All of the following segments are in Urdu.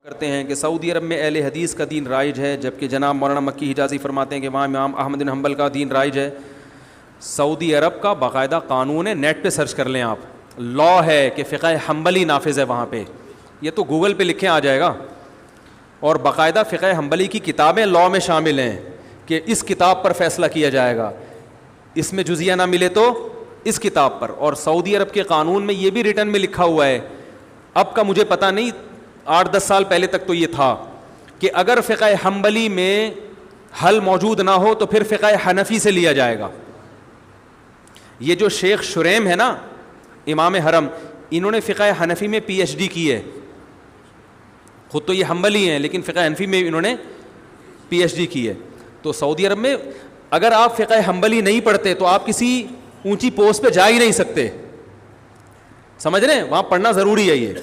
کرتے ہیں کہ سعودی عرب میں اہل حدیث کا دین رائج ہے، جبکہ جناب مولانا مکی حجازی فرماتے ہیں کہ وہاں امام احمد بن حنبل کا دین رائج ہے۔ سعودی عرب کا باقاعدہ قانون ہے، نیٹ پہ سرچ کر لیں آپ، لا ہے کہ فقہ حنبلی نافذ ہے وہاں پہ، یہ تو گوگل پہ لکھیں آ جائے گا، اور باقاعدہ فقہ حنبلی کی کتابیں لا میں شامل ہیں کہ اس کتاب پر فیصلہ کیا جائے گا، اس میں جزیہ نہ ملے تو اس کتاب پر۔ اور سعودی عرب کے قانون میں یہ بھی ریٹن میں لکھا ہوا ہے، اب کا مجھے پتہ نہیں، 8-10 سال پہلے تک تو یہ تھا کہ اگر فقہ حنبلی میں حل موجود نہ ہو تو پھر فقہ حنفی سے لیا جائے گا۔ یہ جو شیخ شریم ہے نا امام حرم، انہوں نے فقہ حنفی میں پی ایچ ڈی کی ہے، خود تو یہ حنبلی ہیں لیکن فقہ حنفی میں انہوں نے پی ایچ ڈی کی ہے۔ تو سعودی عرب میں اگر آپ فقہ حنبلی نہیں پڑھتے تو آپ کسی اونچی پوسٹ پہ جا ہی نہیں سکتے، سمجھ رہے ہیں، وہاں پڑھنا ضروری ہے۔ یہ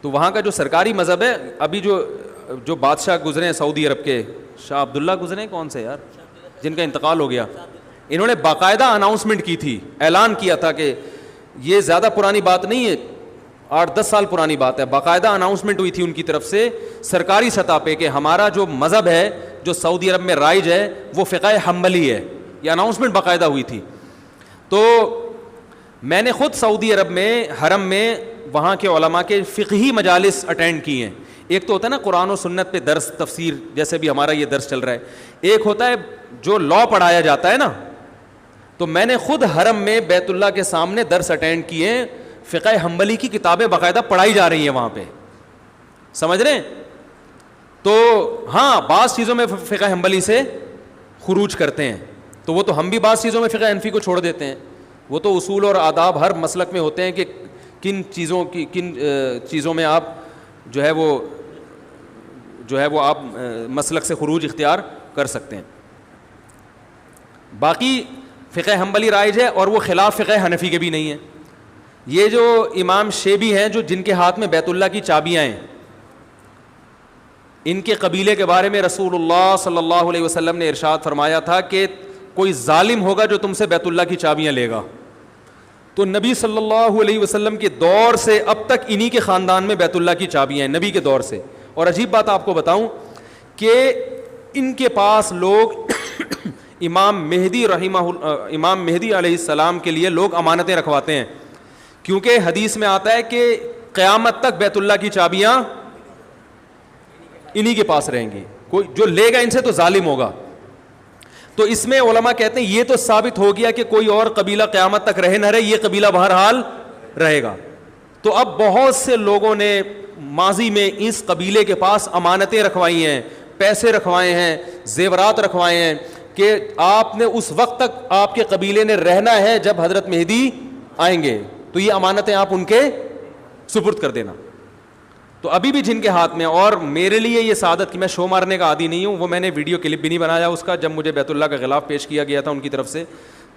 تو وہاں کا جو سرکاری مذہب ہے، ابھی جو بادشاہ گزرے ہیں سعودی عرب کے، شاہ عبداللہ گزرے کون سے یار جن کا انتقال ہو گیا، انہوں نے باقاعدہ اناؤنسمنٹ کی تھی، اعلان کیا تھا کہ یہ زیادہ پرانی بات نہیں ہے، 8-10 سال پرانی بات ہے، باقاعدہ اناؤنسمنٹ ہوئی تھی ان کی طرف سے سرکاری سطح پہ کہ ہمارا جو مذہب ہے جو سعودی عرب میں رائج ہے وہ فقہ حنبلی ہے، یہ اناؤنسمنٹ باقاعدہ ہوئی تھی۔ تو میں نے خود سعودی عرب میں حرم میں وہاں کے علماء کے فقہی مجالس اٹینڈ کی ہیں۔ ایک تو ہوتا ہے نا قرآن و سنت پہ درس تفسیر، جیسے بھی ہمارا یہ درس چل رہا ہے، ایک ہوتا ہے جو لا پڑھایا جاتا ہے نا، تو میں نے خود حرم میں بیت اللہ کے سامنے درس اٹینڈ کیے ہیں، فقہ حنبلی کی کتابیں باقاعدہ پڑھائی جا رہی ہیں وہاں پہ، سمجھ رہے ہیں۔ تو ہاں بعض چیزوں میں فقہ حنبلی سے خروج کرتے ہیں، تو وہ تو ہم بھی بعض چیزوں میں فقہ حنفی کو چھوڑ دیتے ہیں، وہ تو اصول اور آداب ہر مسلک میں ہوتے ہیں کہ کن چیزوں میں آپ جو ہے وہ آپ مسلک سے خروج اختیار کر سکتے ہیں۔ باقی فقہ حنبلی رائج ہے اور وہ خلاف فقہ حنفی کے بھی نہیں ہے۔ یہ جو امام شیبی ہیں جو جن کے ہاتھ میں بیت اللہ کی چابیاں ہیں، ان کے قبیلے کے بارے میں رسول اللہ صلی اللہ علیہ وسلم نے ارشاد فرمایا تھا کہ کوئی ظالم ہوگا جو تم سے بیت اللہ کی چابیاں لے گا، تو نبی صلی اللہ علیہ وسلم کے دور سے اب تک انہی کے خاندان میں بیت اللہ کی چابیاں ہیں، نبی کے دور سے۔ اور عجیب بات آپ کو بتاؤں کہ ان کے پاس لوگ امام مہدی علیہ السلام کے لیے لوگ امانتیں رکھواتے ہیں، کیونکہ حدیث میں آتا ہے کہ قیامت تک بیت اللہ کی چابیاں انہی کے پاس رہیں گی، کوئی جو لے گا ان سے تو ظالم ہوگا۔ تو اس میں علماء کہتے ہیں یہ تو ثابت ہو گیا کہ کوئی اور قبیلہ قیامت تک رہے نہ رہے، یہ قبیلہ بہرحال رہے گا۔ تو اب بہت سے لوگوں نے ماضی میں اس قبیلے کے پاس امانتیں رکھوائی ہیں، پیسے رکھوائے ہیں، زیورات رکھوائے ہیں کہ آپ نے اس وقت تک آپ کے قبیلے نے رہنا ہے جب حضرت مہدی آئیں گے، تو یہ امانتیں آپ ان کے سپرد کر دینا۔ تو ابھی بھی جن کے ہاتھ میں، اور میرے لیے یہ سعادت کہ میں شو مارنے کا عادی نہیں ہوں، وہ میں نے ویڈیو کلپ بھی نہیں بنایا اس کا، جب مجھے بیت اللہ کا غلاف پیش کیا گیا تھا ان کی طرف سے،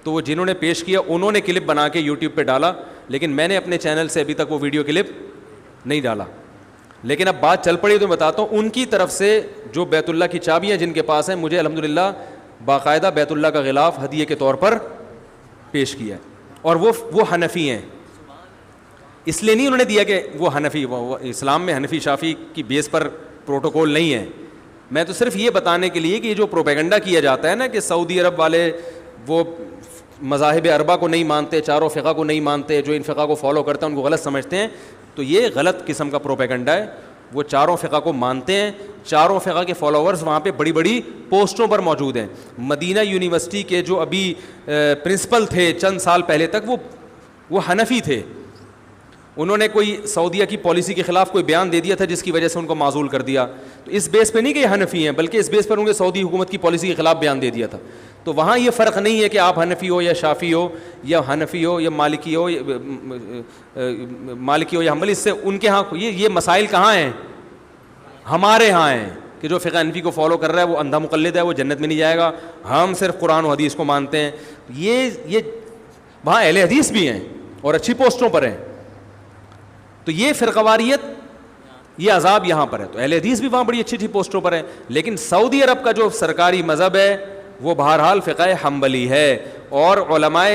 تو وہ جنہوں نے پیش کیا انہوں نے کلپ بنا کے یوٹیوب پہ ڈالا، لیکن میں نے اپنے چینل سے ابھی تک وہ ویڈیو کلپ نہیں ڈالا۔ لیکن اب بات چل پڑی تو میں بتاتا ہوں، ان کی طرف سے جو بیت اللہ کی چابیاں جن کے پاس ہیں، مجھے الحمدللہ باقاعدہ بیت اللہ کا غلاف ہدیے کے طور پر پیش کیا ہے، اور وہ حنفی ہیں، اس لیے نہیں انہوں نے دیا کہ وہ حنفی، وہ اسلام میں حنفی شافی کی بیس پر پروٹوکول نہیں ہے۔ میں تو صرف یہ بتانے کے لیے کہ یہ جو پروپیگنڈا کیا جاتا ہے نا کہ سعودی عرب والے وہ مذاہب اربعہ کو نہیں مانتے، چاروں فقہ کو نہیں مانتے، جو ان فقہ کو فالو کرتے ہیں ان کو غلط سمجھتے ہیں، تو یہ غلط قسم کا پروپیگنڈا ہے۔ وہ چاروں فقہ کو مانتے ہیں، چاروں فقہ کے فالوورز وہاں پہ بڑی بڑی پوسٹوں پر موجود ہیں۔ مدینہ یونیورسٹی کے جو ابھی پرنسپل تھے چند سال پہلے تک، وہ حنفی تھے، انہوں نے کوئی سعودیہ کی پالیسی کے خلاف کوئی بیان دے دیا تھا جس کی وجہ سے ان کو معزول کر دیا، تو اس بیس پہ نہیں کہ یہ حنفی ہیں، بلکہ اس بیس پر انہوں نے سعودی حکومت کی پالیسی کے خلاف بیان دے دیا تھا۔ تو وہاں یہ فرق نہیں ہے کہ آپ حنفی ہو یا شافی ہو یا حنفی ہو یا مالکی ہو یا حنبلی، اس سے ان کے ہاں یہ مسائل کہاں ہیں؟ ہمارے ہاں ہیں کہ جو فقہ حنفی کو فالو کر رہا ہے وہ اندھا مقلد ہے، وہ جنت میں نہیں جائے گا، ہم صرف قرآن و حدیث کو مانتے ہیں۔ یہ وہاں اہل حدیث بھی ہیں اور اچھی پوسٹوں پر ہیں، تو یہ فرقواریت، یہ عذاب یہاں پر ہے۔ تو اہل حدیث بھی وہاں بڑی اچھی پوسٹوں پر ہیں، لیکن سعودی عرب کا جو سرکاری مذہب ہے وہ بہرحال فقہ حنبلی ہے، اور علماء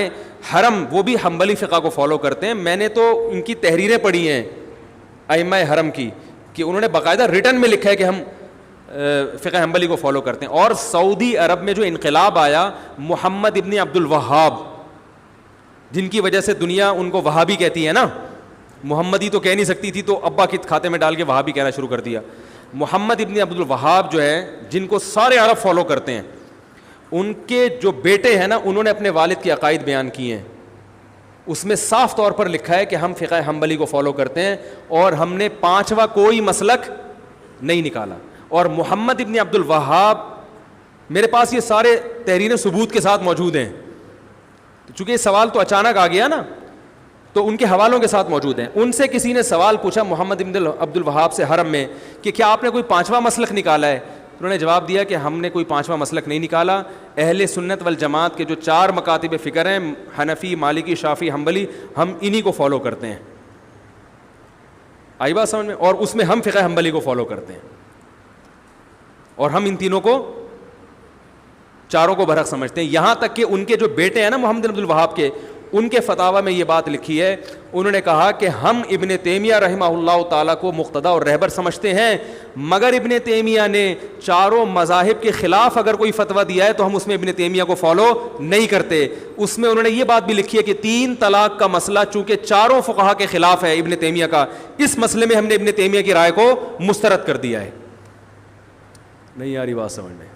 حرم وہ بھی حنبلی فقہ کو فالو کرتے ہیں۔ میں نے تو ان کی تحریریں پڑھی ہیں ائمہ حرم کی کہ انہوں نے باقاعدہ ریٹن میں لکھا ہے کہ ہم فقہ حنبلی کو فالو کرتے ہیں. اور سعودی عرب میں جو انقلاب آیا محمد ابن عبد الوہاب, جن کی وجہ سے دنیا ان کو وہابی کہتی ہے نا, محمدی تو کہہ نہیں سکتی تھی تو ابا کے کھاتے میں ڈال کے وہابی کہنا شروع کر دیا. محمد ابن عبد الوہاب جو ہے, جن کو سارے عرب فالو کرتے ہیں, ان کے جو بیٹے ہیں نا, انہوں نے اپنے والد کے عقائد بیان کیے ہیں. اس میں صاف طور پر لکھا ہے کہ ہم فقہ حنبلی کو فالو کرتے ہیں اور ہم نے پانچواں کوئی مسلک نہیں نکالا. اور محمد ابن عبد الوہاب, میرے پاس یہ سارے تحریر ثبوت کے ساتھ موجود ہیں, چونکہ یہ سوال تو اچانک آ گیا نا, تو ان کے حوالوں کے ساتھ موجود ہیں. ان سے کسی نے سوال پوچھا محمد ابن عبد الوہاب سے حرم میں کہ کیا آپ نے کوئی پانچواں مسلک نکالا ہے؟ انہوں نے جواب دیا کہ ہم نے کوئی پانچواں مسلک نہیں نکالا. اہل سنت والجماعت کے جو 4 مکاتب فکر ہیں, حنفی, مالکی, شافعی, حنبلی, ہم انہی کو فالو کرتے ہیں. آئی بات سمجھ میں؟ اور اس میں ہم فقہ حنبلی کو فالو کرتے ہیں, اور ہم ان تینوں کو, چاروں کو برحق سمجھتے ہیں. یہاں تک کہ ان کے جو بیٹے ہیں نا محمد بن عبد الوہاب کے, ان کے فتاوی میں یہ بات لکھی ہے, انہوں نے کہا کہ ہم ابن تیمیہ رحمہ اللہ تعالیٰ کو مقتدا اور رہبر سمجھتے ہیں, مگر ابن تیمیہ نے چاروں مذاہب کے خلاف اگر کوئی فتویٰ دیا ہے تو ہم اس میں ابن تیمیہ کو فالو نہیں کرتے. اس میں انہوں نے یہ بات بھی لکھی ہے کہ 3 طلاق کا مسئلہ چونکہ چاروں فقہا کے خلاف ہے ابن تیمیہ کا, اس مسئلے میں ہم نے ابن تیمیہ کی رائے کو مسترد کر دیا ہے. نہیں آ رہی بات سمجھ میں؟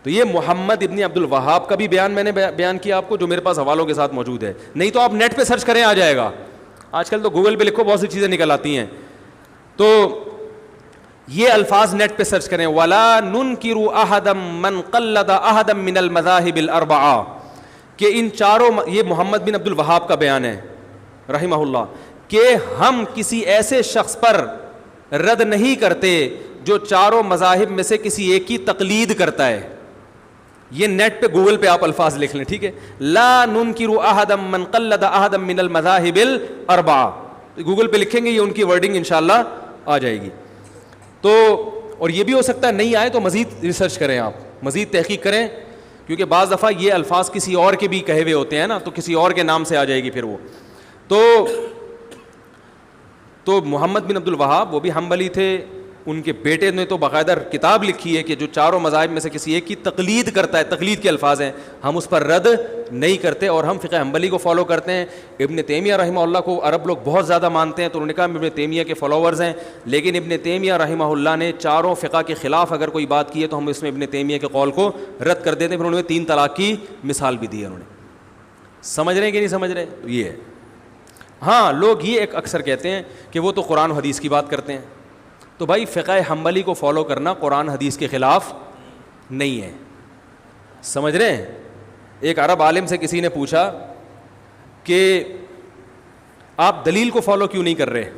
تو یہ محمد ابن عبد الوہاب کا بھی بیان میں نے بیان کیا آپ کو, جو میرے پاس حوالوں کے ساتھ موجود ہے. نہیں تو آپ نیٹ پہ سرچ کریں, آ جائے گا. آج کل تو گوگل پہ لکھو, بہت سی چیزیں نکل آتی ہیں. تو یہ الفاظ نیٹ پہ سرچ کریں, وَلَا نُنْكِرُ أَحَدًا مَنْ قَلَّدَ أَحَدًا مِنَ الْمَذَاهِبِ الْأَرْبَعَةِ, کہ ان چاروں, یہ محمد بن عبد الوہاب کا بیان ہے رحمہ اللہ, کہ ہم کسی ایسے شخص پر رد نہیں کرتے جو چاروں مذاہب میں سے کسی ایک کی تقلید کرتا ہے. یہ نیٹ پہ گوگل پہ آپ الفاظ لکھ لیں, ٹھیک ہے, لا ننکر احدا من قلد احدا من المذاہب الاربعہ, گوگل پہ لکھیں گے, یہ ان کی ورڈنگ انشاءاللہ آ جائے گی. تو اور یہ بھی ہو سکتا ہے نہیں آئے تو مزید ریسرچ کریں, آپ مزید تحقیق کریں, کیونکہ بعض دفعہ یہ الفاظ کسی اور کے بھی کہے ہوئے ہوتے ہیں نا, تو کسی اور کے نام سے آ جائے گی پھر وہ. تو محمد بن عبد الوہاب وہ بھی حنبلی تھے, ان کے بیٹے نے تو باقاعدہ کتاب لکھی ہے کہ جو چاروں مذاہب میں سے کسی ایک کی تقلید کرتا ہے, تقلید کے الفاظ ہیں, ہم اس پر رد نہیں کرتے اور ہم فقہ حنبلی کو فالو کرتے ہیں. ابن تیمیہ رحمہ اللہ کو عرب لوگ بہت زیادہ مانتے ہیں, تو انہوں نے کہا ہم ابن تیمیہ کے فالوورز ہیں, لیکن ابن تیمیہ رحمہ اللہ نے چاروں فقہ کے خلاف اگر کوئی بات کی ہے تو ہم اس میں ابن تیمیہ کے قول کو رد کر دیتے ہیں. پھر انہوں نے 3 طلاق کی مثال بھی دی ہے. انہوں نے, سمجھ رہے ہیں کہ نہیں سمجھ رہے؟ تو یہ ہے. ہاں, لوگ یہ ایک اکثر کہتے ہیں کہ وہ تو قرآن و حدیث کی بات کرتے ہیں. تو بھائی فقہ حنبلی کو فالو کرنا قرآن حدیث کے خلاف نہیں ہے, سمجھ رہے ہیں؟ ایک عرب عالم سے کسی نے پوچھا کہ آپ دلیل کو فالو کیوں نہیں کر رہے,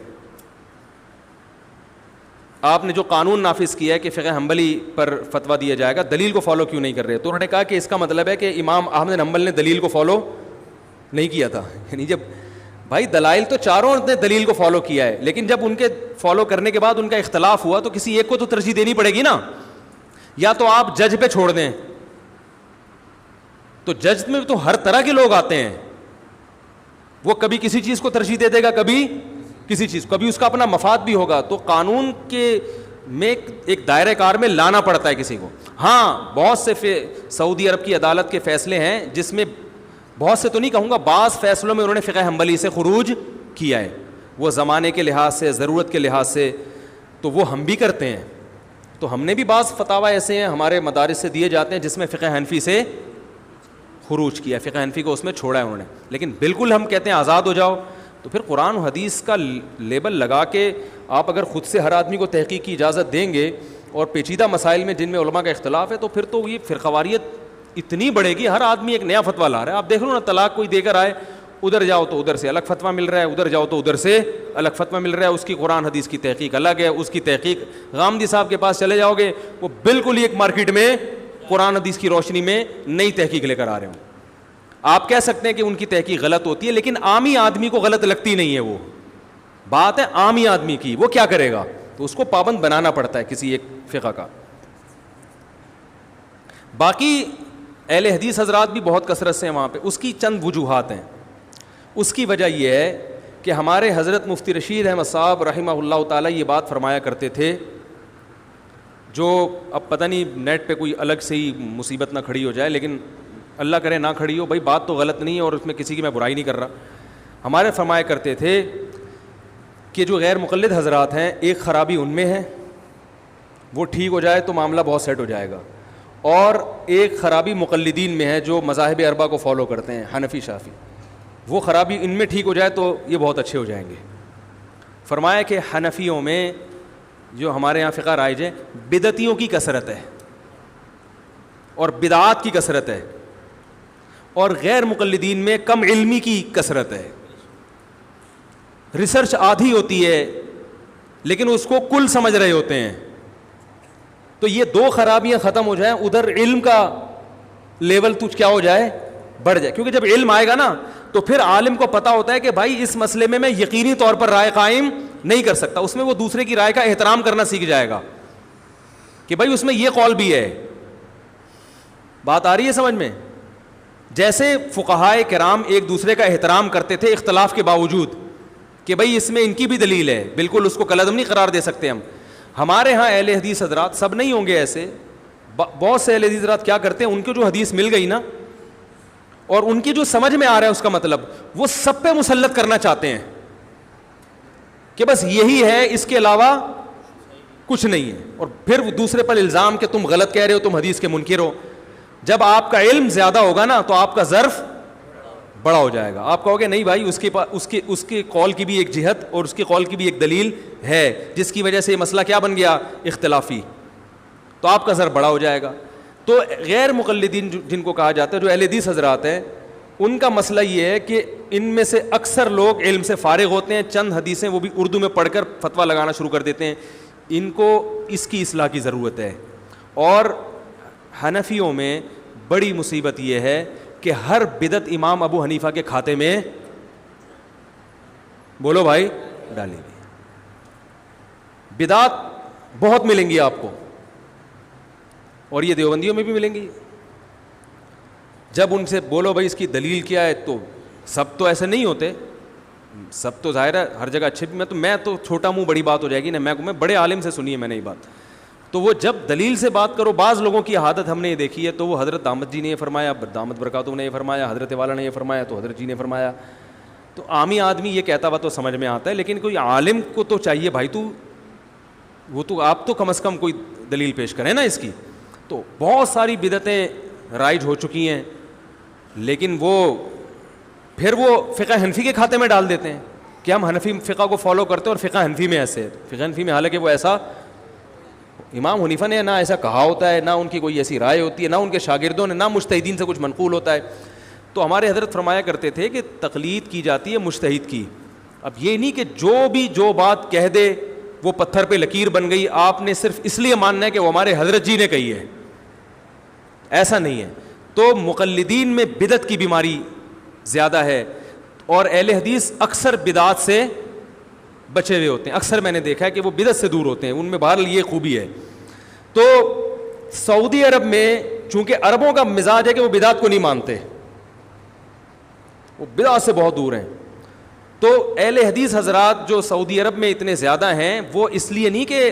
آپ نے جو قانون نافذ کیا ہے کہ فقہ حنبلی پر فتویٰ دیا جائے گا, دلیل کو فالو کیوں نہیں کر رہے؟ تو انہوں نے کہا کہ اس کا مطلب ہے کہ امام احمد بن حنبل نے دلیل کو فالو نہیں کیا تھا. یعنی جب بھائی دلائل تو چاروں نے دلیل کو فالو کیا ہے, لیکن جب ان کے فالو کرنے کے بعد ان کا اختلاف ہوا تو کسی ایک کو تو ترجیح دینی پڑے گی نا. یا تو آپ جج پہ چھوڑ دیں, تو جج میں تو ہر طرح کے لوگ آتے ہیں, وہ کبھی کسی چیز کو ترجیح دے دے گا, کبھی کسی چیز, کبھی اس کا اپنا مفاد بھی ہوگا. تو قانون کے میں ایک دائرہ کار میں لانا پڑتا ہے کسی کو. ہاں, بہت سے سعودی عرب کی عدالت کے فیصلے ہیں جس میں, بہت سے تو نہیں کہوں گا, بعض فیصلوں میں انہوں نے فقہ حنبلی سے خروج کیا ہے, وہ زمانے کے لحاظ سے, ضرورت کے لحاظ سے, تو وہ ہم بھی کرتے ہیں. تو ہم نے بھی بعض فتاوی ایسے ہیں ہمارے مدارس سے دیے جاتے ہیں جس میں فقہ حنفی سے خروج کیا, فقہ حنفی کو اس میں چھوڑا ہے انہوں نے. لیکن بالکل ہم کہتے ہیں آزاد ہو جاؤ, تو پھر قرآن و حدیث کا لیبل لگا کے آپ اگر خود سے ہر آدمی کو تحقیق کی اجازت دیں گے, اور پیچیدہ مسائل میں جن میں علماء کا اختلاف ہے, تو پھر تو یہ فرقواریت اتنی بڑھے گی, ہر آدمی ایک نیا فتویٰ لا رہا ہے. آپ دیکھ لو نا, طلاق کوئی دے کر آئے, ادھر جاؤ تو ادھر سے الگ فتویٰ مل رہا ہے, ادھر جاؤ تو ادھر سے الگ فتویٰ مل رہا ہے. اس کی قرآن حدیث کی تحقیق الگ ہے, اس کی تحقیق غامدی صاحب کے پاس چلے جاؤ گے, وہ بالکل ہی ایک مارکیٹ میں قرآن حدیث کی روشنی میں نئی تحقیق لے کر آ رہے ہوں. آپ کہہ سکتے ہیں کہ ان کی تحقیق غلط ہوتی ہے, لیکن عامی آدمی کو غلط لگتی نہیں ہے. وہ بات ہے عامی آدمی کی, وہ کیا کرے گا؟ تو اس کو پابند بنانا پڑتا ہے کسی ایک فقہ کا. باقی اہل حدیث حضرات بھی بہت کثرت سے ہیں وہاں پہ, اس کی چند وجوہات ہیں. اس کی وجہ یہ ہے کہ ہمارے حضرت مفتی رشید احمد صاحب رحمہ اللہ تعالیٰ یہ بات فرمایا کرتے تھے, جو اب پتہ نہیں نیٹ پہ کوئی الگ سے ہی مصیبت نہ کھڑی ہو جائے, لیکن اللہ کرے نہ کھڑی ہو, بھائی بات تو غلط نہیں ہے اور اس میں کسی کی میں برائی نہیں کر رہا. ہمارے فرمایا کرتے تھے کہ جو غیر مقلد حضرات ہیں, ایک خرابی ان میں ہے, وہ ٹھیک ہو جائے تو معاملہ بہت سیٹ ہو جائے گا, اور ایک خرابی مقلدین میں ہے جو مذاہب اربعہ کو فالو کرتے ہیں, حنفی شافعی, وہ خرابی ان میں ٹھیک ہو جائے تو یہ بہت اچھے ہو جائیں گے. فرمایا کہ حنفیوں میں جو ہمارے یہاں فقہ رائج ہے, بدعتیوں کی کثرت ہے اور بدعات کی کثرت ہے, اور غیر مقلدین میں کم علمی کی کثرت ہے. ریسرچ آدھی ہوتی ہے لیکن اس کو کل سمجھ رہے ہوتے ہیں. تو یہ دو خرابیاں ختم ہو جائیں, ادھر علم کا لیول تو کیا ہو جائے, بڑھ جائے. کیونکہ جب علم آئے گا نا تو پھر عالم کو پتہ ہوتا ہے کہ بھائی اس مسئلے میں یقینی طور پر رائے قائم نہیں کر سکتا. اس میں وہ دوسرے کی رائے کا احترام کرنا سیکھ جائے گا کہ بھائی اس میں یہ قول بھی ہے. بات آ رہی ہے سمجھ میں؟ جیسے فقہائے کرام ایک دوسرے کا احترام کرتے تھے اختلاف کے باوجود کہ بھائی اس میں ان کی بھی دلیل ہے, بالکل اس کو کلعدم نہیں قرار دے سکتے ہم. ہمارے ہاں اہل حدیث حضرات, سب نہیں ہوں گے ایسے, بہت سے اہل حدیث حضرات کیا کرتے ہیں, ان کو جو حدیث مل گئی نا اور ان کی جو سمجھ میں آ رہا ہے اس کا مطلب, وہ سب پہ مسلط کرنا چاہتے ہیں کہ بس یہی ہے, اس کے علاوہ کچھ نہیں ہے, اور پھر وہ دوسرے پر الزام کہ تم غلط کہہ رہے ہو, تم حدیث کے منکر ہو. جب آپ کا علم زیادہ ہوگا نا تو آپ کا ظرف بڑا ہو جائے گا. آپ کہو گے نہیں بھائی اس کے قول کی بھی ایک جہت اور اس کے قول کی بھی ایک دلیل ہے جس کی وجہ سے یہ مسئلہ کیا بن گیا, اختلافی, تو آپ کا ظرف بڑا ہو جائے گا. تو غیر مقلدین جن کو کہا جاتا ہے, جو اہل حدیث حضرات ہیں, ان کا مسئلہ یہ ہے کہ ان میں سے اکثر لوگ علم سے فارغ ہوتے ہیں, چند حدیثیں وہ بھی اردو میں پڑھ کر فتویٰ لگانا شروع کر دیتے ہیں. ان کو اس کی اصلاح کی ضرورت ہے. اور حنفیوں میں بڑی مصیبت یہ ہے کہ ہر بدعت امام ابو حنیفہ کے کھاتے میں, بولو بھائی, ڈالی گئی. بدعات بہت ملیں گی آپ کو, اور یہ دیوبندیوں میں بھی ملیں گی. جب ان سے بولو بھائی اس کی دلیل کیا ہے, تو سب تو ایسے نہیں ہوتے, سب تو ظاہر ہے ہر جگہ اچھے بھی, میں تو چھوٹا منہ بڑی بات ہو جائے گی نا, میں بڑے عالم سے سنی ہے میں نے یہ بات. تو وہ جب دلیل سے بات کرو, بعض لوگوں کی عادت ہم نے یہ دیکھی ہے, تو وہ حضرت دامت جی نے یہ فرمایا, دامت برکاتہ نے یہ فرمایا, حضرت والا نے یہ فرمایا, تو حضرت جی نے فرمایا. تو عامی آدمی یہ کہتا ہوا تو سمجھ میں آتا ہے, لیکن کوئی عالم کو تو چاہیے بھائی تو آپ تو کم از کم کوئی دلیل پیش کریں نا اس کی. تو بہت ساری بدعتیں رائج ہو چکی ہیں, لیکن پھر وہ فقہ حنفی کے کھاتے میں ڈال دیتے ہیں کہ ہم حنفی فقہ کو فالو کرتے ہیں, اور فقہ حنفی میں ایسے ہے. فقہ حنفی میں حالانکہ وہ ایسا امام حنیفہ نے نہ ایسا کہا ہوتا ہے, نہ ان کی کوئی ایسی رائے ہوتی ہے, نہ ان کے شاگردوں نے, نہ مجتہدین سے کچھ منقول ہوتا ہے. تو ہمارے حضرت فرمایا کرتے تھے کہ تقلید کی جاتی ہے مجتہد کی. اب یہ نہیں کہ جو بات کہہ دے وہ پتھر پہ لکیر بن گئی, آپ نے صرف اس لیے ماننا ہے کہ وہ ہمارے حضرت جی نے کہی ہے, ایسا نہیں ہے. تو مقلدین میں بدعت کی بیماری زیادہ ہے, اور اہل حدیث اکثر بدعات سے بچے ہوئے ہوتے ہیں. اکثر میں نے دیکھا ہے کہ وہ بدعت سے دور ہوتے ہیں, ان میں بہرحال یہ خوبی ہے. تو سعودی عرب میں چونکہ عربوں کا مزاج ہے کہ وہ بدعت کو نہیں مانتے, وہ بدعت سے بہت دور ہیں. تو اہل حدیث حضرات جو سعودی عرب میں اتنے زیادہ ہیں, وہ اس لیے نہیں کہ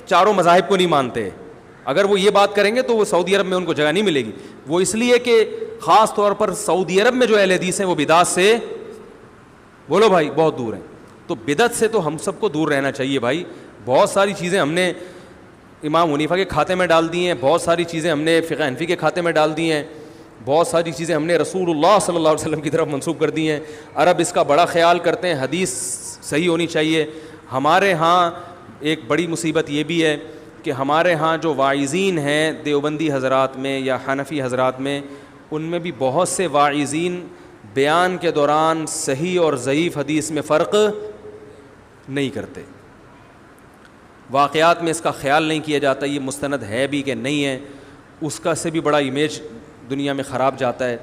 چاروں مذاہب کو نہیں مانتے, اگر وہ یہ بات کریں گے تو وہ سعودی عرب میں ان کو جگہ نہیں ملے گی. وہ اس لیے کہ خاص طور پر سعودی عرب میں جو اہل حدیث ہیں وہ بدعت سے, بولو بھائی, بہت دور ہیں. تو بدعت سے تو ہم سب کو دور رہنا چاہیے بھائی. بہت ساری چیزیں ہم نے امام حنیفہ کے کھاتے میں ڈال دی ہیں, بہت ساری چیزیں ہم نے فقہ حنفی کے کھاتے میں ڈال دی ہیں, بہت ساری چیزیں ہم نے رسول اللہ صلی اللہ علیہ وسلم کی طرف منسوب کر دی ہیں. عرب اس کا بڑا خیال کرتے ہیں, حدیث صحیح ہونی چاہیے. ہمارے ہاں ایک بڑی مصیبت یہ بھی ہے کہ ہمارے ہاں جو واعظین ہیں دیوبندی حضرات میں یا حنفی حضرات میں, ان میں بھی بہت سے واعظین بیان کے دوران صحیح اور ضعیف حدیث میں فرق نہیں کرتے. واقعات میں اس کا خیال نہیں کیا جاتا یہ مستند ہے بھی کہ نہیں ہے, اس کا سے بھی بڑا امیج دنیا میں خراب جاتا ہے.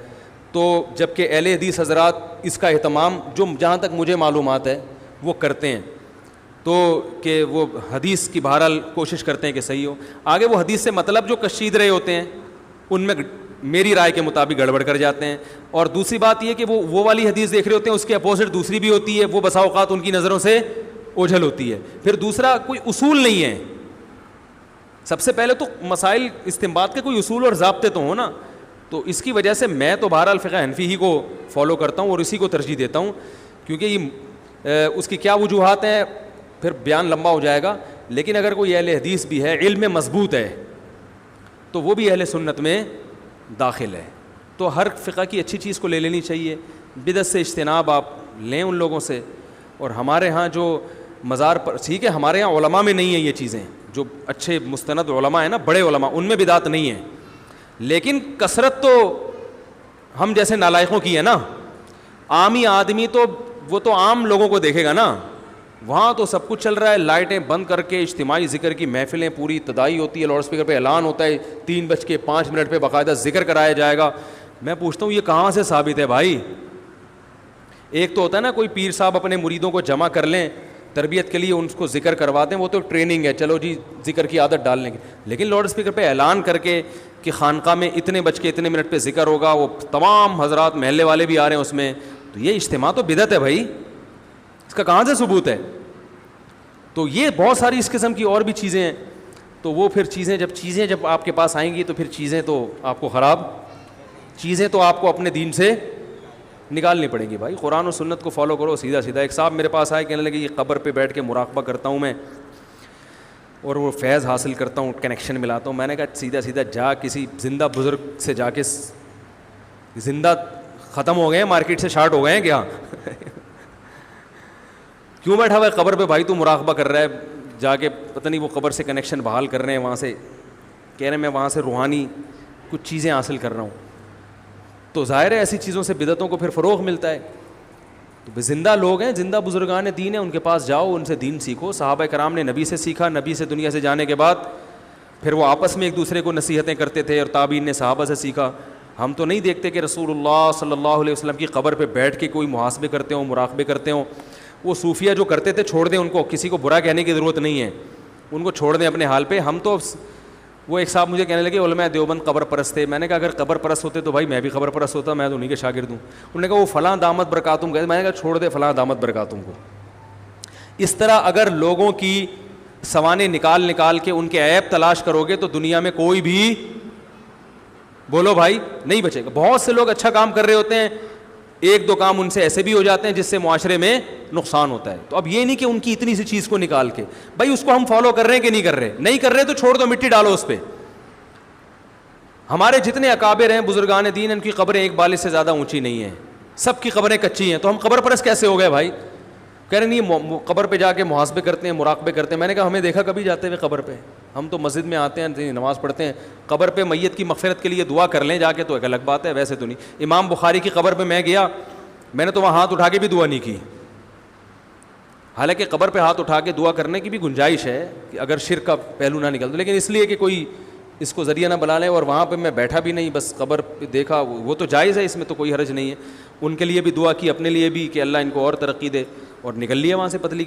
تو جبکہ اہل حدیث حضرات اس کا اہتمام جو جہاں تک مجھے معلومات ہے وہ کرتے ہیں, تو کہ وہ حدیث کی بہرحال کوشش کرتے ہیں کہ صحیح ہو. آگے وہ حدیث سے مطلب جو کشید رہے ہوتے ہیں ان میں میری رائے کے مطابق گڑبڑ کر جاتے ہیں. اور دوسری بات یہ کہ وہ والی حدیث دیکھ رہے ہوتے ہیں, اس کے اپوزٹ دوسری بھی ہوتی ہے, وہ بسا اوقات ان کی نظروں سے اوجھل ہوتی ہے. پھر دوسرا, کوئی اصول نہیں ہے. سب سے پہلے تو مسائل استنباط کے کوئی اصول اور ضابطے تو ہوں نا. تو اس کی وجہ سے میں تو بہرحال فقہ حنفی ہی کو فالو کرتا ہوں اور اسی کو ترجیح دیتا ہوں, کیونکہ یہ اس کی کیا وجوہات ہیں پھر بیان لمبا ہو جائے گا. لیکن اگر کوئی اہل حدیث بھی ہے, علم میں مضبوط ہے, تو وہ بھی اہل سنت میں داخل ہے. تو ہر فقہ کی اچھی چیز کو لے لینی چاہیے. بدعت سے اجتناب آپ لیں ان لوگوں سے. اور ہمارے ہاں جو مزار پر, ٹھیک ہے ہمارے ہاں علماء میں نہیں ہیں یہ چیزیں, جو اچھے مستند علماء ہیں نا, بڑے علماء, ان میں بدعت نہیں ہے. لیکن کثرت تو ہم جیسے نالائقوں کی ہے نا. عامی آدمی تو وہ تو عام لوگوں کو دیکھے گا نا, وہاں تو سب کچھ چل رہا ہے, لائٹیں بند کر کے اجتماعی ذکر کی محفلیں پوری ابتدائی ہوتی ہے, لاؤڈ اسپیکر پہ اعلان ہوتا ہے, 3:05 پہ باقاعدہ ذکر کرایا جائے گا. میں پوچھتا ہوں یہ کہاں سے ثابت ہے بھائی؟ ایک تو ہوتا ہے نا کوئی پیر صاحب اپنے مریدوں کو جمع کر لیں تربیت کے لیے, ان کو ذکر کروا دیں, وہ تو ٹریننگ ہے, چلو جی ذکر کی عادت ڈال لیں گے. لیکن لاؤڈ اسپیکر پہ اعلان کر کے کہ خانقاہ میں اتنے بج کے اتنے منٹ پہ ذکر ہوگا, وہ تمام حضرات محلے والے بھی آ رہے ہیں اس میں, تو یہ اجتماع تو بدعت ہے بھائی, اس کا کہاں سے ثبوت ہے؟ تو یہ بہت ساری اس قسم کی اور بھی چیزیں ہیں. تو وہ پھر چیزیں جب آپ کے پاس آئیں گی تو پھر چیزیں تو آپ کو چیزیں تو آپ کو اپنے دین سے نکالنی پڑیں گی بھائی. قرآن و سنت کو فالو کرو سیدھا سیدھا. ایک صاحب میرے پاس آئے, کہنے لگے یہ قبر پہ بیٹھ کے مراقبہ کرتا ہوں میں اور وہ فیض حاصل کرتا ہوں, کنیکشن ملاتا ہوں. میں نے کہا سیدھا سیدھا جا کسی زندہ بزرگ سے جا کے, زندہ ختم ہو گئے ہیں, مارکیٹ سے شارٹ ہو گئے ہیں کیا؟ کیوں بیٹھا ہوا ہے قبر پہ بھائی, تو مراقبہ کر رہا ہے, جا کے پتہ نہیں وہ قبر سے کنیکشن بحال کر رہے ہیں, وہاں سے کہہ رہے ہیں میں وہاں سے روحانی کچھ چیزیں حاصل کر رہا ہوں. تو ظاہر ہے ایسی چیزوں سے بدعتوں کو پھر فروغ ملتا ہے. تو زندہ لوگ ہیں, زندہ بزرگان دین ہیں, ان کے پاس جاؤ, ان سے دین سیکھو. صحابہ کرام نے نبی سے سیکھا, نبی سے دنیا سے جانے کے بعد پھر وہ آپس میں ایک دوسرے کو نصیحتیں کرتے تھے, اور تابعین نے صحابہ سے سیکھا. ہم تو نہیں دیکھتے کہ رسول اللہ صلی اللہ علیہ وسلم کی قبر پہ بیٹھ کے کوئی محاسبے کرتے ہوں, مراقبے کرتے ہوں. وہ صوفیہ جو کرتے تھے چھوڑ دیں ان کو, کسی کو برا کہنے کی ضرورت نہیں ہے, ان کو چھوڑ دیں اپنے حال پہ. ہم تو, وہ ایک صاحب مجھے کہنے لگے علماء دیوبند قبر پرست تھے. میں نے کہا اگر قبر پرست ہوتے تو بھائی میں بھی قبر پرست ہوتا, میں تو انہیں کے شاگرد ہوں. انہوں نے کہا وہ فلاں دامت برکاتم گئے. میں نے کہا چھوڑ دے فلاں دامت برکاتم کو. اس طرح اگر لوگوں کی سوانے نکال کے ان کے عیب تلاش کرو گے تو دنیا میں کوئی بھی, بولو بھائی, نہیں بچے گا. بہت سے لوگ اچھا کام کر رہے ہوتے ہیں, ایک دو کام ان سے ایسے بھی ہو جاتے ہیں جس سے معاشرے میں نقصان ہوتا ہے. تو اب یہ نہیں کہ ان کی اتنی سی چیز کو نکال کے, بھائی اس کو ہم فالو کر رہے ہیں کہ نہیں کر رہے تو چھوڑ دو, مٹی ڈالو اس پہ. ہمارے جتنے اکابر ہیں بزرگان دین, ان کی قبریں ایک بالش سے زیادہ اونچی نہیں ہیں, سب کی قبریں کچی ہیں. تو ہم قبر پرست کیسے ہو گئے بھائی؟ کہہ رہے نہیں قبر پہ جا کے محاسبے کرتے ہیں, مراقبے کرتے ہیں. میں نے کہا ہمیں دیکھا کبھی جاتے ہوئے قبر پہ؟ ہم تو مسجد میں آتے ہیں, نماز پڑھتے ہیں, قبر پہ میت کی مغفرت کے لیے دعا کر لیں جا کے تو ایک الگ بات ہے, ویسے تو نہیں. امام بخاری کی قبر پہ میں گیا, میں نے تو وہاں ہاتھ اٹھا کے بھی دعا نہیں کی. حالانکہ قبر پہ ہاتھ اٹھا کے دعا کرنے کی بھی گنجائش ہے کہ اگر شرک کا پہلو نہ نکل, لیکن اس لیے کہ کوئی اس کو ذریعہ نہ بنا لیں. اور وہاں پہ میں بیٹھا بھی نہیں, بس قبر پہ دیکھا, وہ تو جائز ہے, اس میں تو کوئی حرج نہیں ہے. ان کے لیے بھی دعا کی, اپنے لیے بھی کہ اللہ ان کو اور ترقی دے, اور نکل لیا وہاں سے پتلی